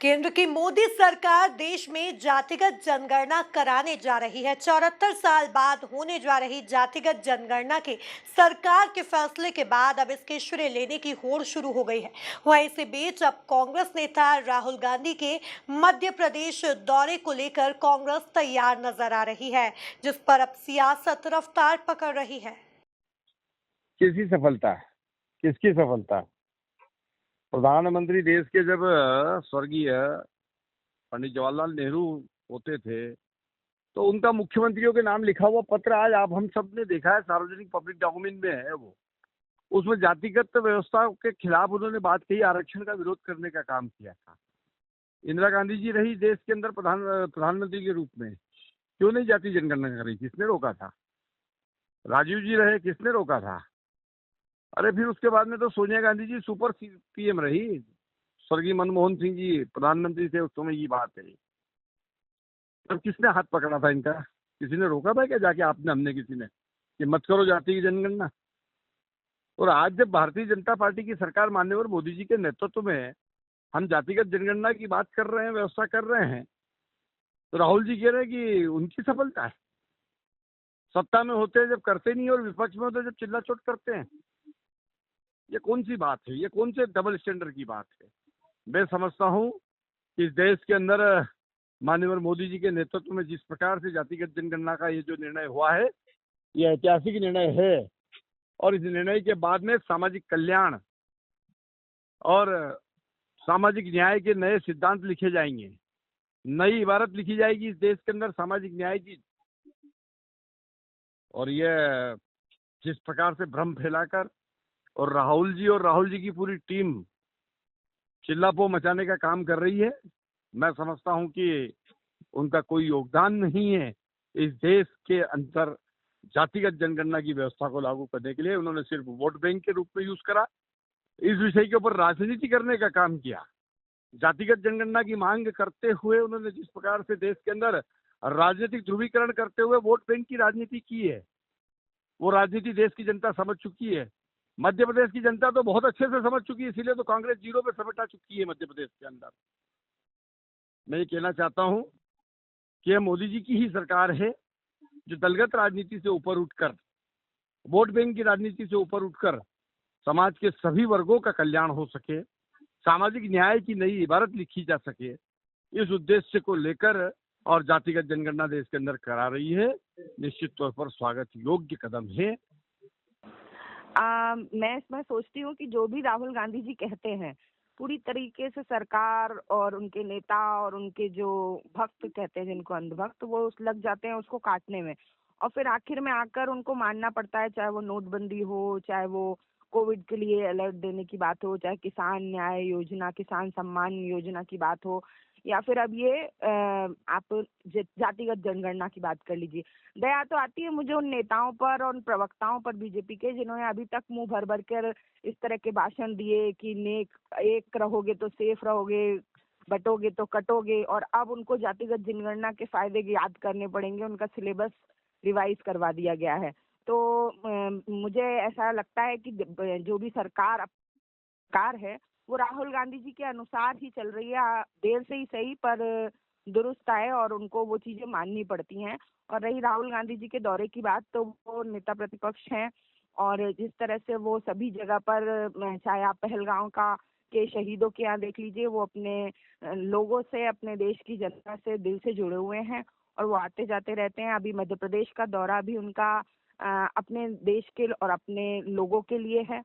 केंद्र की मोदी सरकार देश में जातिगत जनगणना कराने जा रही है। 74 साल बाद होने जा रही जातिगत जनगणना के सरकार के फैसले के बाद अब इसके श्रेय लेने की होड़ शुरू हो गई है। वहीं इसी बीच अब कांग्रेस नेता राहुल गांधी के मध्य प्रदेश दौरे को लेकर कांग्रेस तैयार नजर आ रही है, जिस पर अब सियासत रफ्तार पकड़ रही है। किसकी सफलता? किसकी सफलता? प्रधानमंत्री देश के जब स्वर्गीय पंडित जवाहरलाल नेहरू होते थे, तो उनका मुख्यमंत्रियों के नाम लिखा हुआ पत्र आज आप हम सब ने देखा है, सार्वजनिक पब्लिक डॉक्यूमेंट में है वो। उसमें जातिगत व्यवस्था के खिलाफ उन्होंने बात कही, आरक्षण का विरोध करने का काम किया था। इंदिरा गांधी जी रही देश के अंदर प्रधानमंत्री के रूप में, क्यों नहीं जाति जनगणना करी? किसने रोका था? राजीव जी रहे, किसने रोका था? अरे फिर उसके बाद में तो सोनिया गांधी जी सुपर पीएम रही, स्वर्गीय मनमोहन सिंह जी प्रधानमंत्री थे उस समय की बात है। तब किसने हाथ पकड़ा था इनका? किसी ने रोका था क्या जाके? आपने, हमने, किसी ने कि मत करो जाति की जनगणना? और आज जब भारतीय जनता पार्टी की सरकार माननीय मोदी जी के नेतृत्व में हम जातिगत जनगणना की बात कर रहे हैं, व्यवस्था कर रहे हैं, तो राहुल जी कह रहे हैं कि उनकी सफलता है। सत्ता में होते हैं जब करते नहीं, और विपक्ष में होते जब चिल्ला चोट करते हैं। ये कौन सी बात है? ये कौन से डबल स्टैंडर्ड की बात है? मैं समझता हूँ कि इस देश के अंदर माननीय मोदी जी के नेतृत्व में जिस प्रकार से जातिगत जनगणना का ये जो निर्णय हुआ है, ये ऐतिहासिक निर्णय है। और इस निर्णय के बाद में सामाजिक कल्याण और सामाजिक न्याय के नए सिद्धांत लिखे जाएंगे, नई इबारत लिखी जाएगी इस देश के अंदर सामाजिक न्याय की। और ये जिस प्रकार से भ्रम फैलाकर और राहुल जी की पूरी टीम चिल्लापो मचाने का काम कर रही है, मैं समझता हूं कि उनका कोई योगदान नहीं है इस देश के अंदर जातिगत जनगणना की व्यवस्था को लागू करने के लिए। उन्होंने सिर्फ वोट बैंक के रूप में यूज करा, इस विषय के ऊपर राजनीति करने का काम किया। जातिगत जनगणना की मांग करते हुए उन्होंने जिस प्रकार से देश के अंदर राजनीतिक ध्रुवीकरण करते हुए वोट बैंक की राजनीति की है, वो राजनीति देश की जनता समझ चुकी है। मध्य प्रदेश की जनता तो बहुत अच्छे से समझ चुकी है, इसीलिए तो कांग्रेस जीरो पे समेटा चुकी है मध्य प्रदेश के अंदर। मैं ये कहना चाहता हूं कि यह मोदी जी की ही सरकार है जो दलगत राजनीति से ऊपर उठकर, वोट बैंक की राजनीति से ऊपर उठकर समाज के सभी वर्गों का कल्याण हो सके, सामाजिक न्याय की नई इबारत लिखी जा सके, इस उद्देश्य को लेकर और जातिगत जनगणना देश के अंदर करा रही है। निश्चित तौर पर स्वागत योग्य कदम है। मैं इसमें सोचती हूँ कि जो भी राहुल गांधी जी कहते हैं, पूरी तरीके से सरकार और उनके नेता और उनके जो भक्त कहते हैं, जिनको अंधभक्त, वो लग जाते हैं उसको काटने में। और फिर आखिर में आकर उनको मानना पड़ता है, चाहे वो नोटबंदी हो, चाहे वो कोविड के लिए अलर्ट देने की बात हो, चाहे किसान न्याय योजना, किसान सम्मान योजना की बात हो, या फिर अब ये आप जातिगत जनगणना की बात कर लीजिए। दया तो आती है मुझे उन नेताओं पर और उन प्रवक्ताओं पर बीजेपी के, जिन्होंने अभी तक मुंह भर भर कर इस तरह के भाषण दिए कि एक रहोगे तो सेफ रहोगे, बटोगे तो कटोगे, और अब उनको जातिगत जनगणना के फायदे याद करने पड़ेंगे, उनका सिलेबस रिवाइज करवा दिया गया है। तो मुझे ऐसा लगता है कि जो भी सरकार है वो राहुल गांधी जी के अनुसार ही चल रही है। देर से ही सही, पर दुरुस्त है, और उनको वो चीजें माननी पड़ती हैं। और रही राहुल गांधी जी के दौरे की बात, तो वो नेता प्रतिपक्ष हैं, और जिस तरह से वो सभी जगह पर, चाहे आप पहलगांव का के शहीदों के यहाँ देख लीजिए, वो अपने लोगों से, अपने देश की जनता से दिल से जुड़े हुए हैं, और वो आते जाते रहते हैं। अभी मध्य प्रदेश का दौरा भी उनका अपने देश के और अपने लोगों के लिए है।